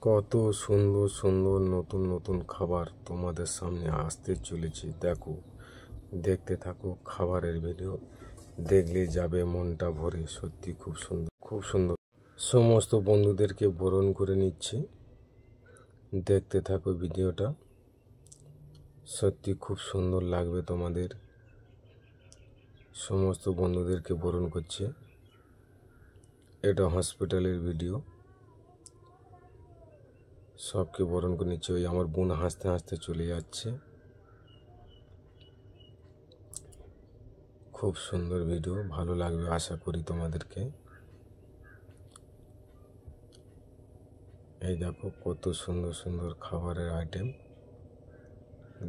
কত সুন্দর সুন্দর নতুন নতুন খাবার তোমাদের সামনে আসতে চলেছে। দেখো, দেখতে থাকো খাবারের ভিডিও, দেখলে যাবে মনটা ভরে। সত্যি খুব সুন্দর, খুব সুন্দর। সমস্ত বন্ধুদেরকে বরণ করে নিচ্ছে, দেখতে থাকো ভিডিওটা। সত্যি খুব সুন্দর লাগবে তোমাদের। সমস্ত বন্ধুদেরকে বরণ করছে। এটা হসপিটালের ভিডিও। সবকে বরণ করে নিচ্ছে। ওই আমার বোন হাসতে হাসতে চলে যাচ্ছে। খুব সুন্দর ভিডিও, ভালো লাগবে আশা করি তোমাদেরকে। এই দেখো কত সুন্দর সুন্দর খাবারের আইটেম,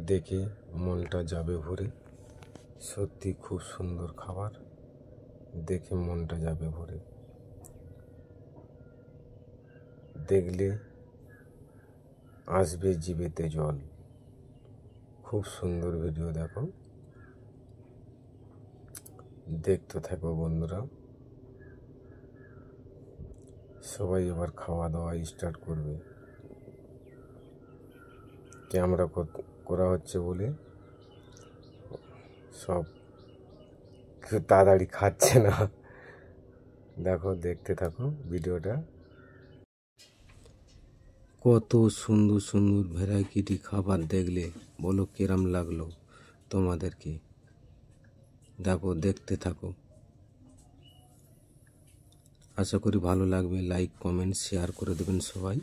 দেখে মনটা যাবে ভরে। সত্যি খুব সুন্দর খাবার, দেখে মনটা যাবে ভরে। দেখলে আসবে জিভেতে জল। খুব সুন্দর ভিডিও, দেখো, দেখতে থাকো বন্ধুরা। সবাই এবার খাওয়া দাওয়া স্টার্ট করবে। ক্যামেরা করা হচ্ছে বলে সব কেউ তাড়াতাড়ি খাচ্ছে না। দেখো, দেখতে থাকো ভিডিওটা। কত সুন্দর সুন্দর ভ্যারাইটি খাবার, দেখলে বলো কিরম লাগলো তোমাদেরকে। দেখো, দেখতে থাকো, আশা করি ভালো লাগবে। লাইক কমেন্ট শেয়ার করে দেবেন সবাই।